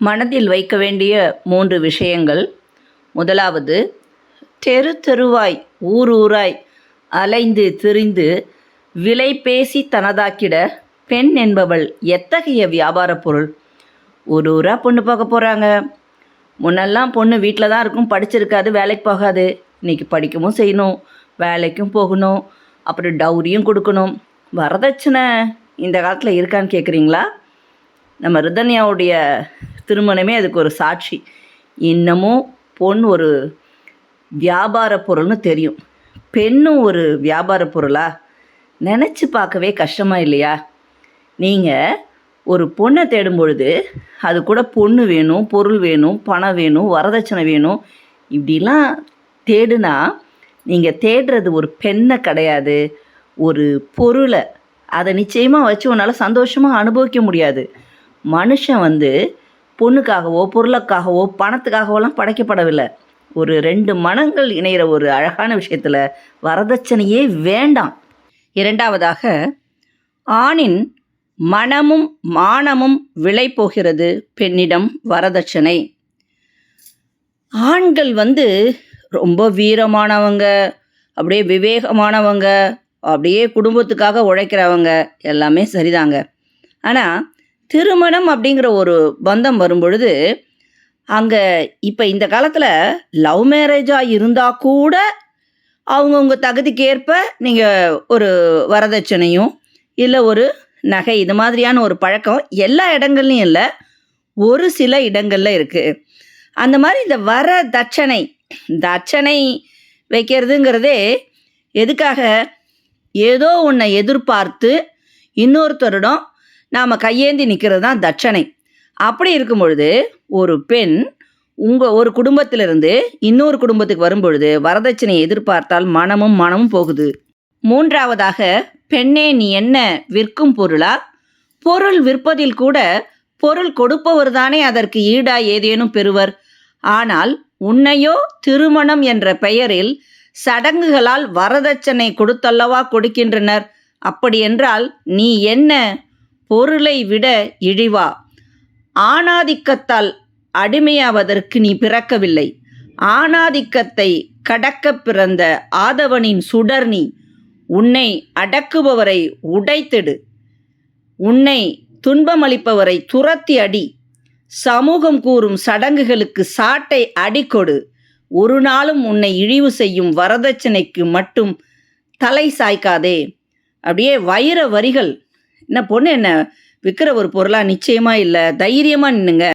மனதில் வைக்க வேண்டிய 3 விஷயங்கள். முதலாவது, தெரு தெருவாய் ஊர் ஊராய் அலைந்து திரிந்து விலை பேசி தனதாக்கிட பெண் என்பவள் எத்தகைய வியாபாரப் பொருள். ஒரு ஊராக பொண்ணு பார்க்க போகிறாங்க. முன்னெல்லாம் பொண்ணு வீட்டில் தான் இருக்கும், படிச்சிருக்காது, வேலைக்கு போகாது. இன்றைக்கி படிக்கவும் செய்யணும், வேலைக்கும் போகணும், அப்புறம் டௌரியும் கொடுக்கணும். வரதட்சணை இந்த காலத்தில் இருக்கான்னு கேட்குறீங்களா? நம்ம ரிதன்யாவுடைய திருமணமே அதுக்கு ஒரு சாட்சி. இன்னமும் பொன் ஒரு வியாபார பொருள்னு தெரியும், பெண்ணும் ஒரு வியாபார பொருளா நினச்சி பார்க்கவே கஷ்டமாக இல்லையா? நீங்கள் ஒரு பொண்ணை தேடும் பொழுது அது கூட பொண்ணு வேணும், பொருள் வேணும், பணம் வேணும், வரதட்சணை வேணும், இப்படிலாம் தேடுனா நீங்கள் தேடுறது ஒரு பெண்ணை கிடையாது, ஒரு பொருளை. அதை நிச்சயமாக வச்சு உன்னால் சந்தோஷமாக அனுபவிக்க முடியாது. மனுஷன் பொண்ணுக்காகவோ பொருளுக்காகவோ பணத்துக்காகவோலாம் படைக்கப்படவில்லை. ஒரு 2 மனங்கள் இணைகிற ஒரு அழகான விஷயத்தில் வரதட்சணையே வேண்டாம். இரண்டாவதாக, ஆணின் மனமும் மானமும் விலை போகிறது பெண்ணிடம் வரதட்சணை. ஆண்கள் ரொம்ப வீரமானவங்க, அப்படியே விவேகமானவங்க, அப்படியே குடும்பத்துக்காக உழைக்கிறவங்க, எல்லாமே சரிதாங்க. ஆனால் திருமணம் அப்படிங்கிற ஒரு பந்தம் வரும்பொழுது அங்கே இப்போ இந்த காலத்தில் லவ் மேரேஜாக இருந்தால் கூட அவங்கவுங்க தகுதிக்கு ஏற்ப நீங்கள் ஒரு வரதட்சணையும் இல்லை ஒரு நகை, இது மாதிரியான ஒரு பழக்கம் எல்லா இடங்கள்லையும் இல்லை, ஒரு சில இடங்களில் இருக்குது. அந்த மாதிரி இந்த தட்சணை வைக்கிறதுங்கிறதே எதுக்காக? ஏதோ ஒன்றை எதிர்பார்த்து இன்னொருத்தரிடம் நாம் கையேந்தி நிற்கிறது தான் தட்சணை. அப்படி இருக்கும் பொழுது ஒரு பெண் ஒரு குடும்பத்திலிருந்து இன்னொரு குடும்பத்துக்கு வரும்பொழுது வரதட்சணையை எதிர்பார்த்தால் மனமும் போகுது. மூன்றாவதாக, பெண்ணே நீ என்ன விற்கும் பொருளா? பொருள் விற்பதில் கூட பொருள் கொடுப்பவர் தானே அதற்கு ஈடாய் ஏதேனும் பெறுவர். ஆனால் உன்னையோ திருமணம் என்ற பெயரில் சடங்குகளால் வரதட்சணை கொடுத்தல்லவா கொடுக்கின்றனர். அப்படியென்றால் நீ என்ன பொருளை விட இழிவா? ஆணாதிக்கத்தால் அடிமையாவதற்கு நீ பிறக்கவில்லை. ஆணாதிக்கத்தை கடக்க பிறந்த ஆதவனின் சுடர் நீ. உன்னை அடக்குபவரை உடைத்திடு, உன்னை துன்பமளிப்பவரை துரத்தி அடி, சமூகம் கூறும் சடங்குகளுக்கு சாட்டை அடிக்கொடு. ஒரு நாளும் உன்னை இழிவு செய்யும் வரதட்சணைக்கு மட்டும் தலை சாய்க்காதே. அப்படியே வைர வரிகள். என்ன பொண்ணு என்ன விற்கிற ஒரு பொருளா? நிச்சயமாக இல்லை. தைரியமாக நின்னுங்க.